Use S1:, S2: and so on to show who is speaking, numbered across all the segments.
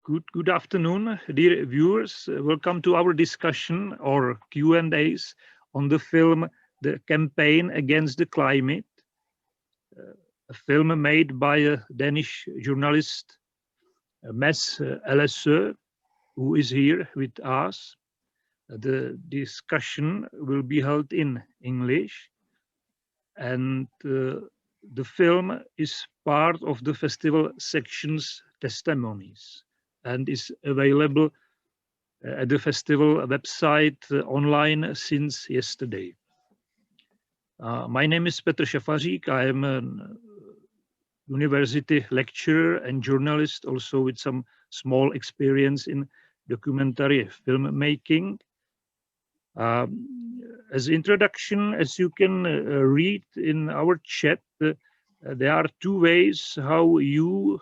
S1: Good afternoon, dear viewers. Welcome to our discussion or Q&As on the film The Campaign Against the Climate, a film made by a Danish journalist, Mads Ellesøe, who is here with us. The discussion will be held in English, and the film is part of the festival section's testimonies and is available at the festival website online since yesterday. My name is Petr Šafařík. I am a university lecturer and journalist, also with some small experience in documentary filmmaking. As introduction, as you can read in our chat, there are two ways how you,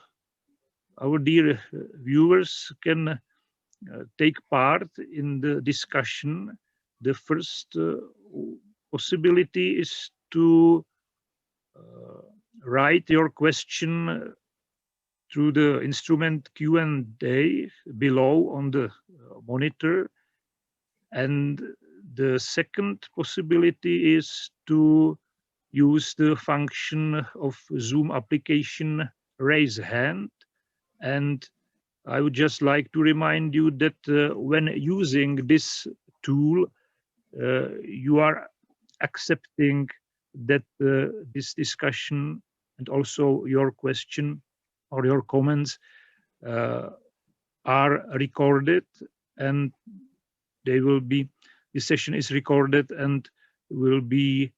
S1: our dear viewers, can take part in the discussion. The first possibility is to write your question through the instrument Q&A below on the monitor. And the second possibility is to use the function of Zoom application raise hand. And I would just like to remind you that when using this tool, you are accepting that this discussion and also your question or your comments are recorded, and they will be, this session is recorded and will be,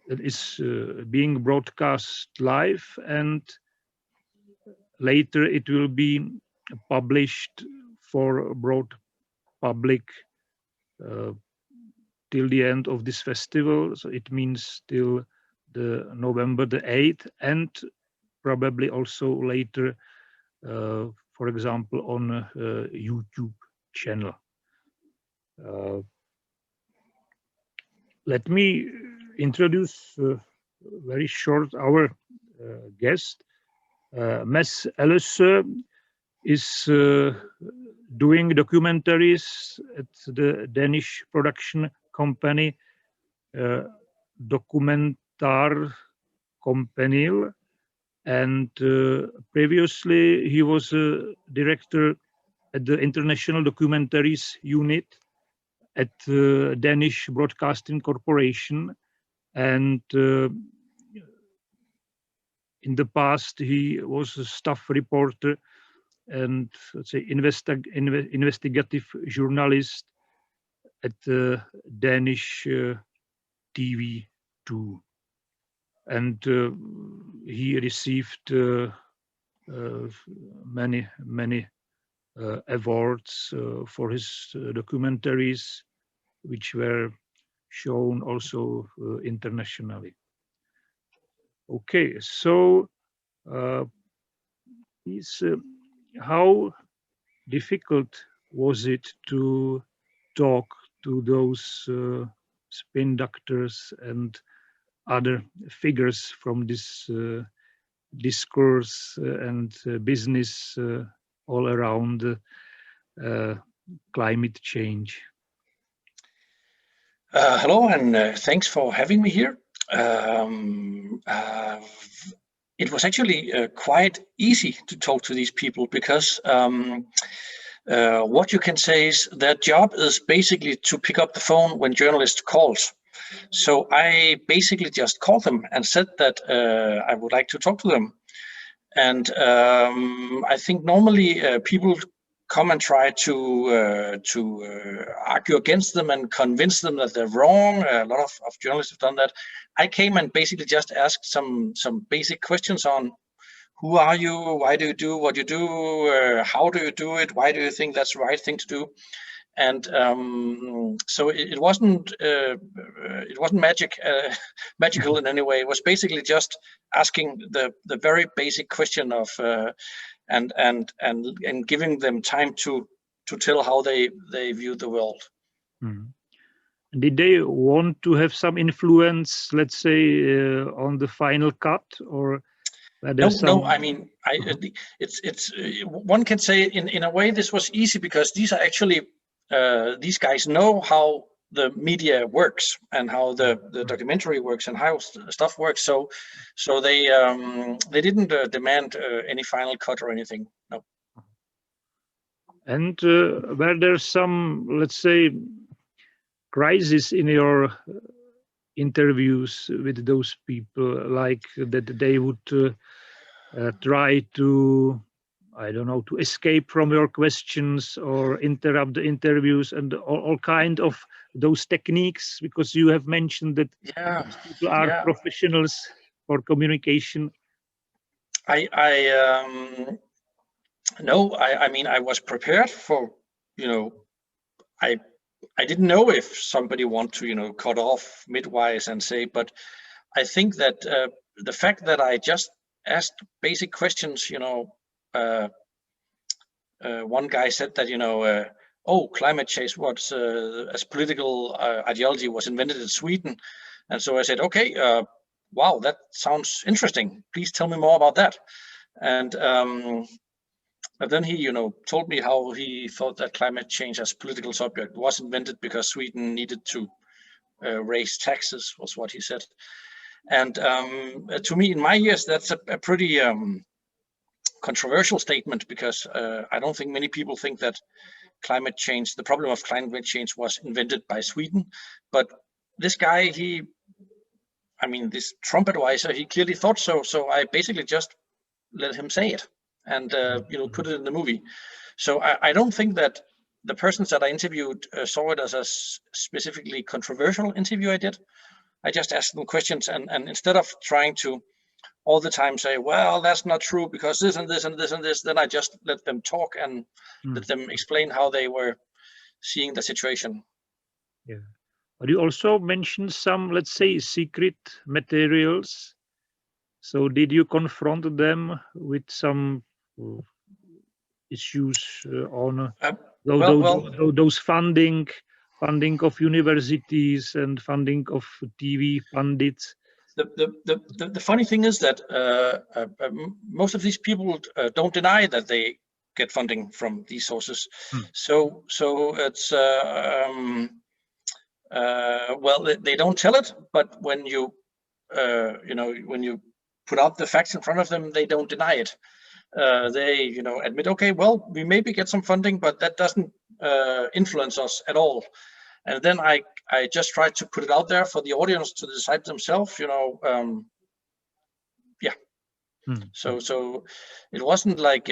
S1: it is being broadcast live, and later it will be published for broad public till the end of this festival. So it means till the November the 8th, and probably also later, for example, on a YouTube channel. Let me introduce very short our guest. Mads Ellesøe is doing documentaries at the Danish production company Dokumentar Kompaniet, and previously he was a director at the International Documentaries Unit at the Danish Broadcasting Corporation, and in the past he was a staff reporter and, let's say, investigative journalist at the Danish TV2, and he received many awards for his documentaries, which were shown also internationally. Okay, so how difficult was it to talk to those spin doctors and other figures from this discourse and business all around climate change?
S2: Hello, and thanks for having me here. It was actually quite easy to talk to these people, because what you can say is their job is basically to pick up the phone when journalists calls. So I basically just called them and said that I would like to talk to them. And I think normally people come and try to argue against them and convince them that they're wrong. A lot of journalists have done that. I came and basically just asked some basic questions on who are you, why do you do what you do, how do you do it, why do you think that's the right thing to do? And so it wasn't magical in any way. It was basically just asking the very basic question of and giving them time to tell how they view the world.
S1: Mm. Did they want to have some influence, let's say, on the final cut, or
S2: No. I mean, one can say in a way this was easy because these are actually these guys know how the media works and how the documentary works and how stuff works. So they didn't demand any final cut or anything. No.
S1: And were there some, let's say, crisis in your interviews with those people, like that they would try to, I don't know, to escape from your questions or interrupt the interviews and all kind of those techniques, because you have mentioned that people are professionals for communication?
S2: No, I mean, I was prepared for, I didn't know if somebody want to, cut off midwise and say, but I think that the fact that I just asked basic questions, one guy said that, oh, climate change was as political ideology was invented in Sweden. And so I said, okay, wow, that sounds interesting. Please tell me more about that. And then he, told me how he thought that climate change as political subject was invented because Sweden needed to raise taxes, was what he said. And to me, in my years, that's a pretty controversial statement, because I don't think many people think that climate change, the problem of climate change, was invented by Sweden. But this guy, this Trump advisor, he clearly thought so. So I basically just let him say it and put it in the movie. So I don't think that the persons that I interviewed saw it as a specifically controversial interview I did. I just asked them questions, and instead of trying to all the time say, well, that's not true because this and this and this and this, then I just let them talk and let them explain how they were seeing the situation.
S1: Yeah. But you also mentioned some, let's say, secret materials. So did you confront them with some issues on those funding of universities and funding of TV pundits?
S2: The funny thing is that most of these people don't deny that they get funding from these sources. So it's well, they don't tell it, but when you when you put out the facts in front of them, they don't deny it. They admit, okay, well, we maybe get some funding, but that doesn't influence us at all. And then I just tried to put it out there for the audience to decide themselves, So it wasn't like,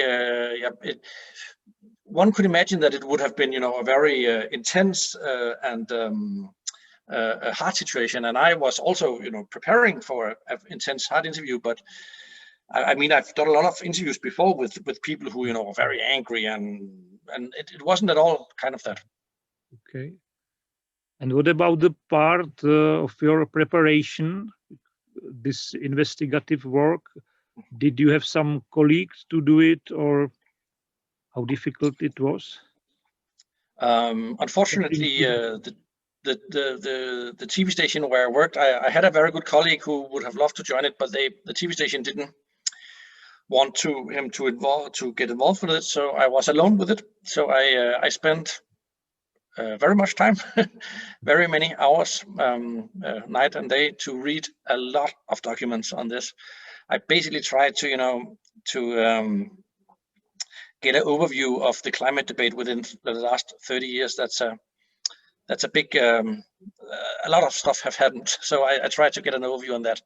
S2: one could imagine that it would have been, a very intense and a hard situation. And I was also, preparing for an intense, hard interview. But I mean, I've done a lot of interviews before with people who, are very angry, and it wasn't at all kind of that.
S1: Okay. And what about the part of your preparation, this investigative work? Did you have some colleagues to do it, or how difficult it was?
S2: Unfortunately, the TV station where I worked, I had a very good colleague who would have loved to join it, but the TV station didn't want him to get involved with it. So I was alone with it. So I spent very much time, very many hours, night and day, to read a lot of documents on this. I basically tried to, get an overview of the climate debate within the last 30 years. That's a big, a lot of stuff have happened. So I tried to get an overview on that.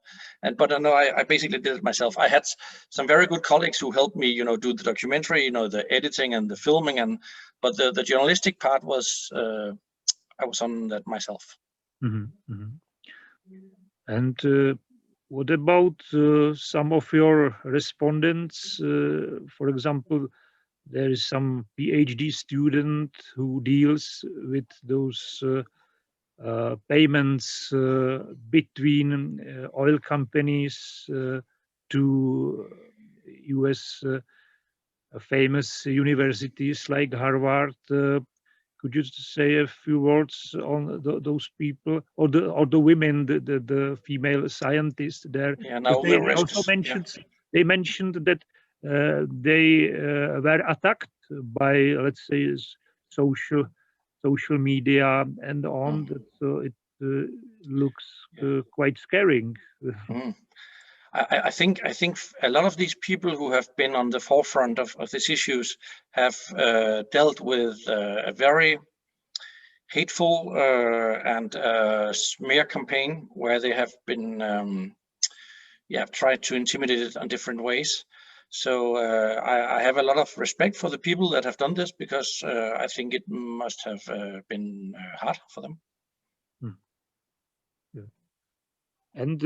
S2: But no, I basically did it myself. I had some very good colleagues who helped me, do the documentary, the editing and the filming, but the journalistic part was, I was on that myself.
S1: And what about some of your respondents? For example, there is some PhD student who deals with those payments between oil companies to US famous universities like Harvard. Could you say a few words on those people, or the women, the female scientists there?
S2: Yeah, no,
S1: they also mentioned they mentioned that they were attacked by, let's say, social media and on. So it looks quite scaring.
S2: I think a lot of these people who have been on the forefront of these issues have dealt with a very hateful and smear campaign where they have been tried to intimidate it on different ways. So I have a lot of respect for the people that have done this, because I think it must have been hard for them.
S1: Yeah. And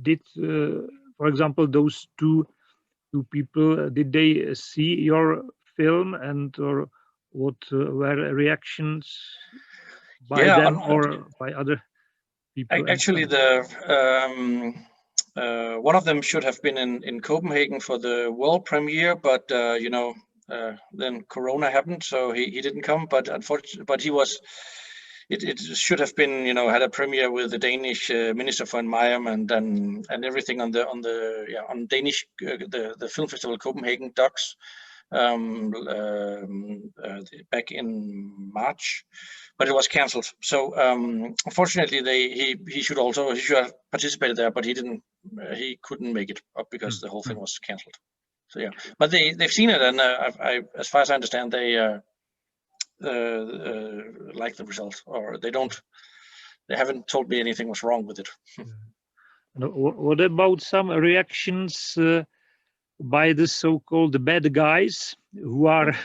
S1: did, for example, those two people, did they see your film, and or what were reactions by them or by other people?
S2: Actually, one of them should have been in Copenhagen for the world premiere, but then Corona happened, so he didn't come. But unfortunately, but he was. It should have been, had a premiere with the Danish Minister for Environment and everything on Danish the film festival Copenhagen Docs back in March, but it was cancelled. So unfortunately, he should have participated there, but he didn't. He couldn't make it up because the whole thing was cancelled. So yeah, but they've seen it, and I as far as I understand, they like the result, or they haven't told me anything was wrong with it.
S1: What about some reactions by the so-called bad guys who are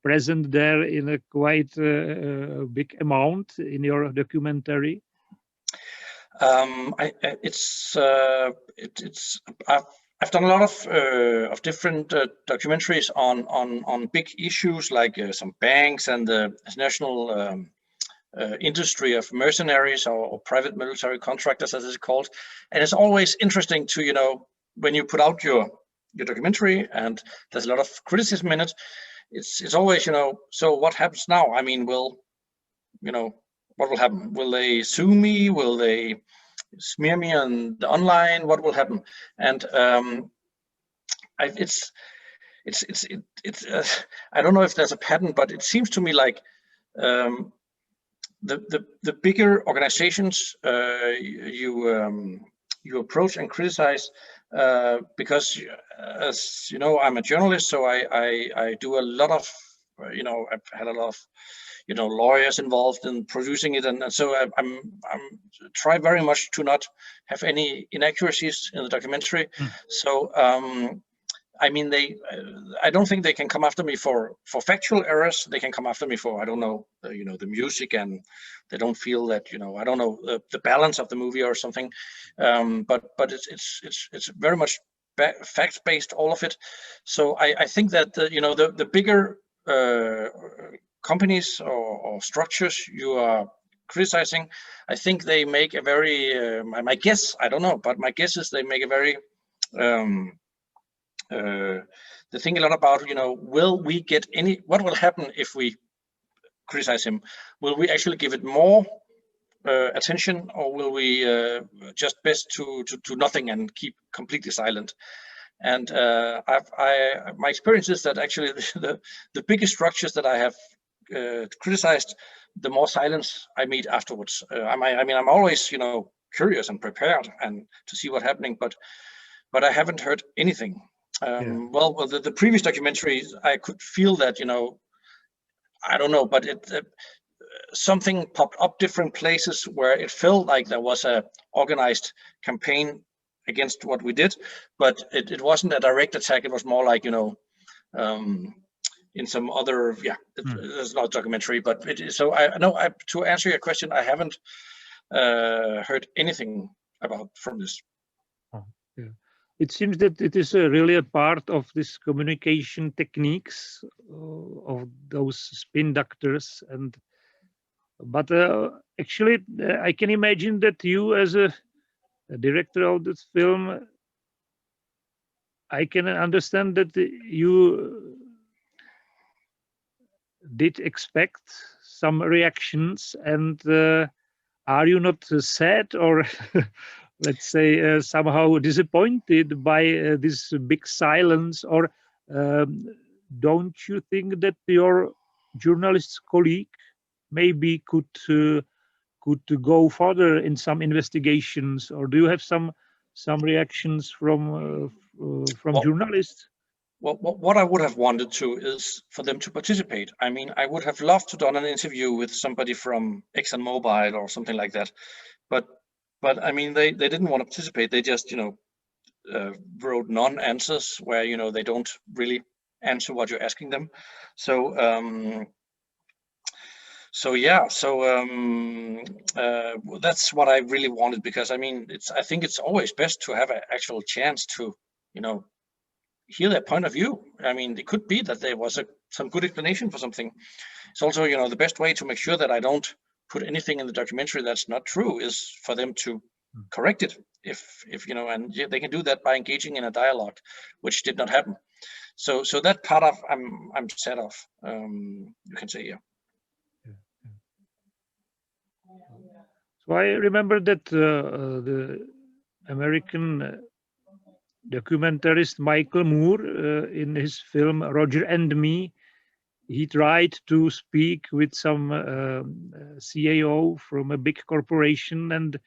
S1: present there in a quite big amount in your documentary?
S2: I've done a lot of different documentaries on big issues like some banks and the national industry of mercenaries or private military contractors, as it's called. And it's always interesting to, when you put out your documentary and there's a lot of criticism in it, it's always, so what happens now? I mean, what will happen? Will they sue me? Will they smear me on the online? What will happen? And I don't know if there's a pattern, but it seems to me like the bigger organizations you approach and criticize, because as you know, I'm a journalist, so I do a lot of I've had a lot of lawyers involved in producing it, and so I'm try very much to not have any inaccuracies in the documentary. So I mean, I don't think they can come after me for factual errors. They can come after me for, I don't know, the music, and they don't feel that, I don't know, the balance of the movie or something. But it's very much fact-based, all of it. So I think that the bigger companies or structures you are criticizing, I think they make a very my guess, I don't know, but my guess is they make a very they think a lot about, will we get what will happen if we criticize him? Will we actually give it more attention, or will we just best to nothing and keep completely silent? And my experience is that actually the biggest structures that I have criticized, the more silence I meet afterwards. I mean, I'm always, curious and prepared and to see what's happening, but I haven't heard anything. Well, the previous documentaries, I could feel that, I don't know, but something popped up different places where it felt like there was a organized campaign against what we did, but it wasn't a direct attack. It was more like, in some other, it's not a documentary, but so I know, to answer your question, I haven't heard anything from this.
S1: It seems that it is really a part of this communication techniques of those spin doctors, but actually I can imagine that you, as a director of this film, I can understand that you did expect some reactions, and are you not sad or let's say, somehow disappointed by this big silence, or don't you think that your journalist colleague maybe could go further in some investigations, or do you have some reactions from journalists?
S2: What I would have wanted to is for them to participate. I mean, I would have loved to done an interview with somebody from ExxonMobil or something like that, but I mean, they didn't want to participate. They just, wrote non-answers where, they don't really answer what you're asking them. So that's what I really wanted, because I mean, I think it's always best to have an actual chance to, hear their point of view. I mean, it could be that there was some good explanation for something. It's also, the best way to make sure that I don't put anything in the documentary that's not true is for them to correct it. If and they can do that by engaging in a dialogue, which did not happen. So that part of I'm sad of. You can say, yeah.
S1: So I remember that the American documentarist Michael Moore, in his film Roger and Me, he tried to speak with some CAO from a big corporation, and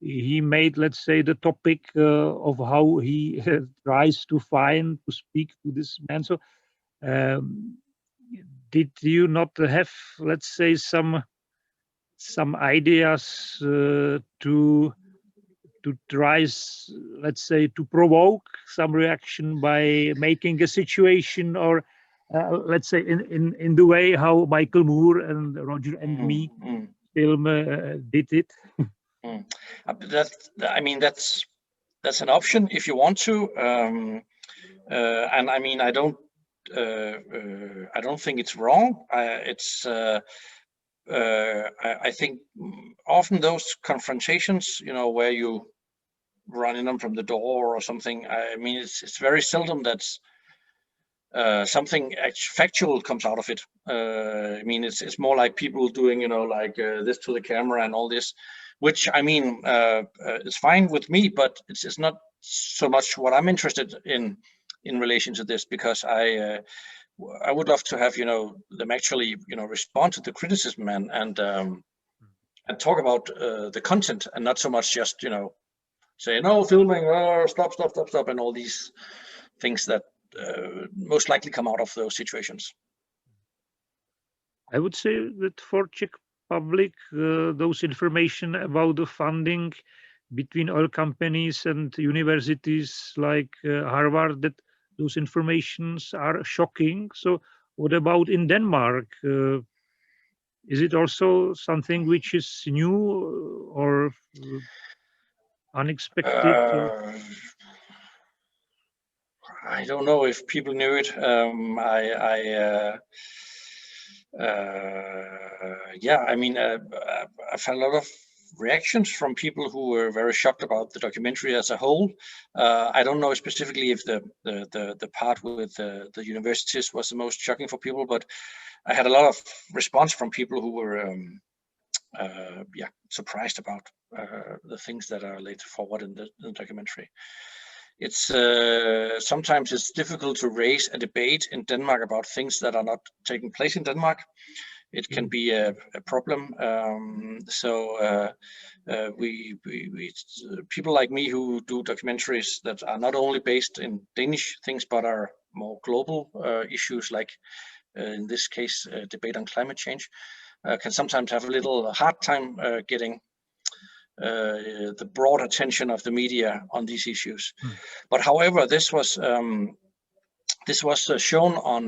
S1: he made, let's say, the topic of how he tries to speak to this man. So did you not have, let's say, some ideas to try, let's say, to provoke some reaction by making a situation, or let's say in the way how Michael Moore and Roger and Me film did it?
S2: That's an option if you want to, and I mean, I don't think it's wrong. I think often those confrontations, where you run in them from the door or something, I mean, it's very seldom that's something factual comes out of it. I mean, it's more like people doing, like this to the camera and all this, which I mean, is fine with me, but it's not so much what I'm interested in relation to this, because I would love to have, them actually, respond to the criticism and talk about the content, and not so much just, say, no, filming, stop, and all these things that most likely come out of those situations.
S1: I would say that for Czech public, those information about the funding between oil companies and universities like Harvard, that those informations are shocking. So what about in Denmark? Is it also something which is new or unexpected?
S2: I don't know if people knew it. Yeah, I mean, I've had a lot of reactions from people who were very shocked about the documentary as a whole. I don't know specifically if the part with the universities was the most shocking for people, but I had a lot of response from people who were surprised about the things that are laid forward in the documentary. It's sometimes it's difficult to raise a debate in Denmark about things that are not taking place in Denmark. It can be a problem. We people like me who do documentaries that are not only based in Danish things but are more global issues, like in this case, debate on climate change, can sometimes have a little hard time getting the broad attention of the media on these issues. But however, this was shown on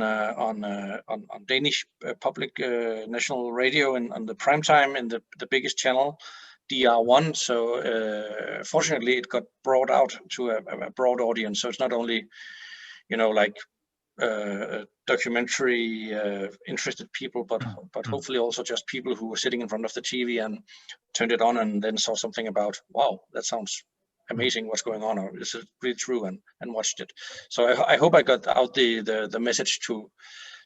S2: Danish public national radio and on the prime time in the biggest channel, DR1. So fortunately, it got brought out to a broad audience. So it's not only, like documentary interested people, but hopefully also just people who were sitting in front of the TV and turned it on and then saw something about, wow, that sounds amazing, what's going on, or is it really true, and watched it. So I hope I got out the message to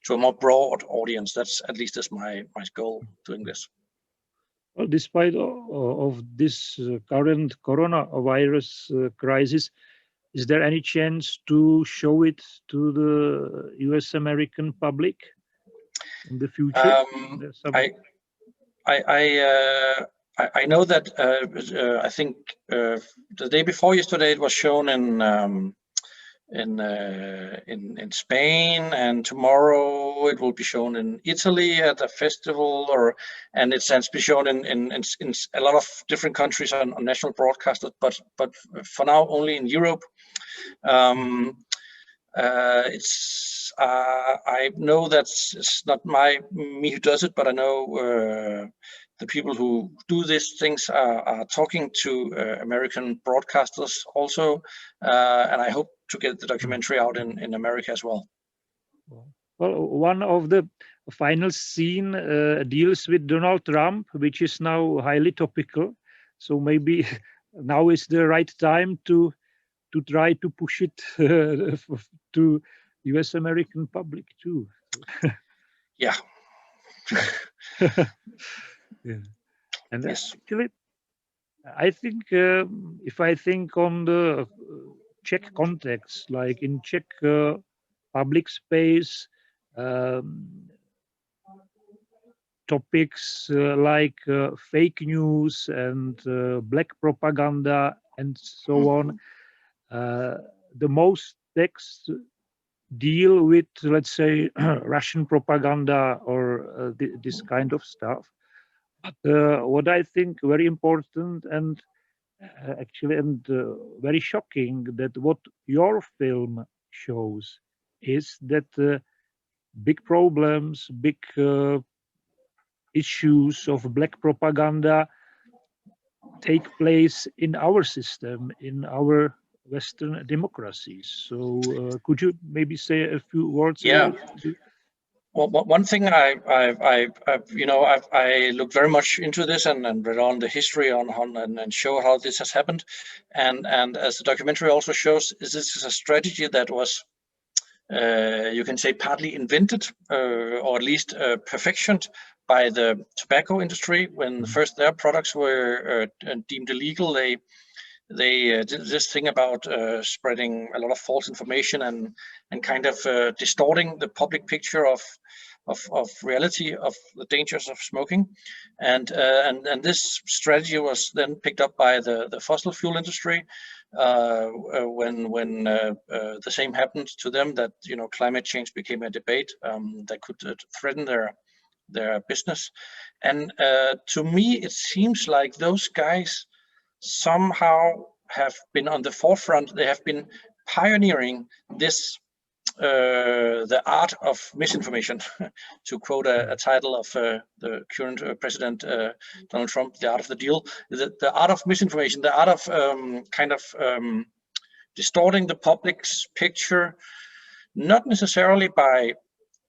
S2: a more broad audience. That's at least is my goal doing this.
S1: Well, despite of this current coronavirus crisis, is there any chance to show it to the US American public in the future?
S2: I know that I think the day before yesterday it was shown in Spain, and tomorrow it will be shown in Italy at a festival, and it's to be shown in a lot of different countries on national broadcasters, but for now only in Europe. I know that it's not me who does it, but I know the people who do these things are talking to American broadcasters also, and I hope to get the documentary out in America as well.
S1: Well, one of the final scene deals with Donald Trump, which is now highly topical. So maybe now is the right time to try to push it to US American public too.
S2: Yeah.
S1: Yeah. And
S2: yes.
S1: Actually, I think if I think on the Czech context, like in Czech public space, topics like fake news and black propaganda and so on, the most texts deal with, let's say, Russian propaganda or this kind of stuff. But what I think very important and very shocking, that what your film shows is that big problems, big issues of black propaganda take place in our system, in our Western democracies. So could you maybe say a few words about it?
S2: Well, one thing I looked very much into this and read on the history and show how this has happened, and as the documentary also shows, this is a strategy that was you can say partly invented or at least perfectioned by the tobacco industry when first their products were deemed illegal. They did this thing about spreading a lot of false information and kind of distorting the public picture of reality of the dangers of smoking, and this strategy was then picked up by the fossil fuel industry when the same happened to them, that climate change became a debate that could threaten their business. And to me it seems like those guys somehow have been on the forefront. They have been pioneering this the art of misinformation, to quote a title of the current president Donald Trump, The Art of the Deal. The art of misinformation, the art of distorting the public's picture, not necessarily by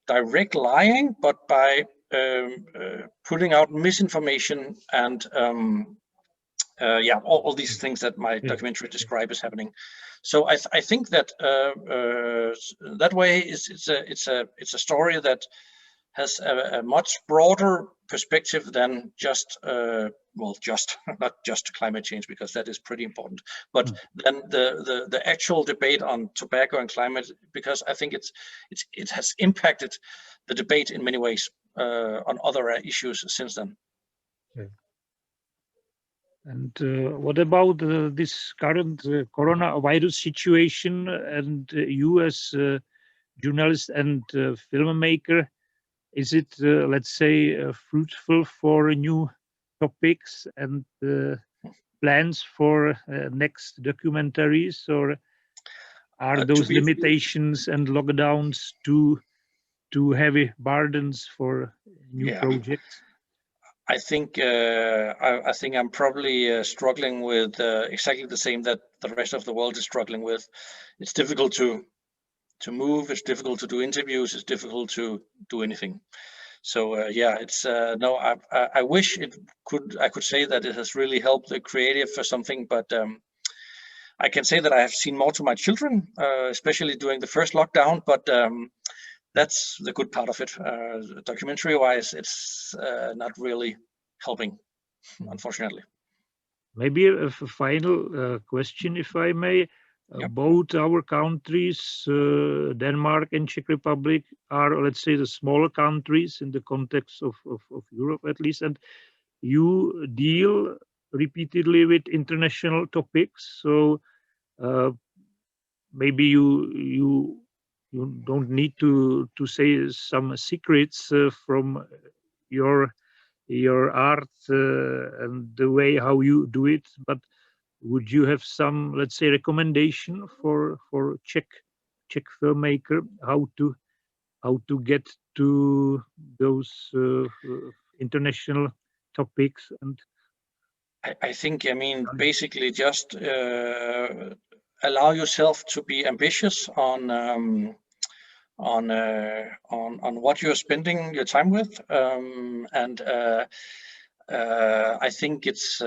S2: direct lying, but by putting out misinformation and all these things that my documentary describe is happening. So I think that that way it's a story that has a much broader perspective than just not just climate change, because that is pretty important, but then the actual debate on tobacco and climate, because I think it has impacted the debate in many ways on other issues since then.
S1: And what about this current coronavirus situation, and you as journalist and filmmaker, is it, let's say, fruitful for new topics and plans for next documentaries, or are those limitations and lockdowns too heavy burdens for new projects?
S2: I think I'm probably struggling with exactly the same that the rest of the world is struggling with. It's difficult to move. It's difficult to do interviews. It's difficult to do anything. So it's no. I wish I could say that it has really helped the creative for something, but I can say that I have seen more to my children, especially during the first lockdown. But that's the good part of it. Documentary-wise, it's not really helping. unfortunately.
S1: Maybe a final question, if I may.
S2: Yep.
S1: Both our countries, Denmark and Czech Republic, are, let's say, the smaller countries in the context of Europe, at least, and you deal repeatedly with international topics. So maybe you don't need to say some secrets from your art and the way how you do it, but would you have some, let's say, recommendation for Czech filmmaker how to get to those international topics? And
S2: I think, I mean, basically just allow yourself to be ambitious on what you're spending your time with, and I think it's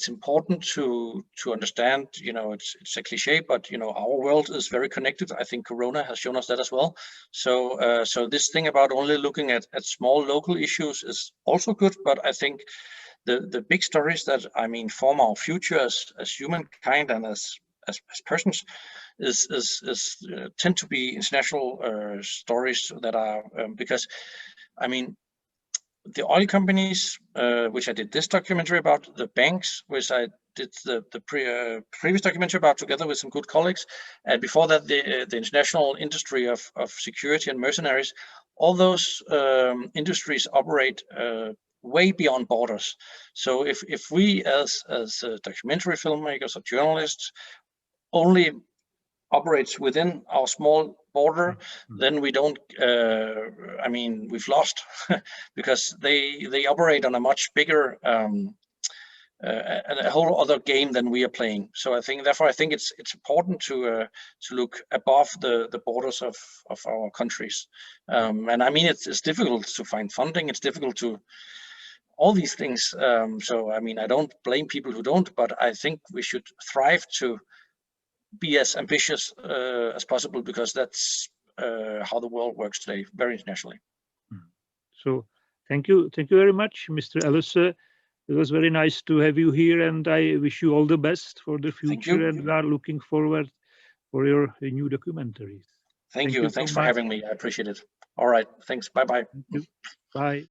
S2: important to understand, you know, it's a cliche, but you know, our world is very connected. I think Corona has shown us that as well. So so this thing about only looking at small local issues is also good, but I think the big stories that, I mean, form our future as humankind and as persons is tend to be international stories that are because, I mean, the oil companies, which I did this documentary about, the banks, which I did the previous documentary about together with some good colleagues, and before that the international industry of security and mercenaries, all those industries operate way beyond borders. So if we as documentary filmmakers or journalists only operates within our small border, then we don't, I mean, we've lost because they operate on a much bigger, a whole other game than we are playing. So I think, therefore, I think it's important to look above the borders of our countries. And I mean, it's difficult to find funding. It's difficult to all these things. So I mean, I don't blame people who don't, but I think we should strive to be as ambitious as possible, because that's how the world works today, very internationally.
S1: So thank you very much, Mr. Ellesøe. It was very nice to have you here, and I wish you all the best for the future, and we are looking forward for your new documentaries.
S2: Thank you. Thanks for having me. I appreciate it. All right. Thanks. Bye-bye.
S1: Bye.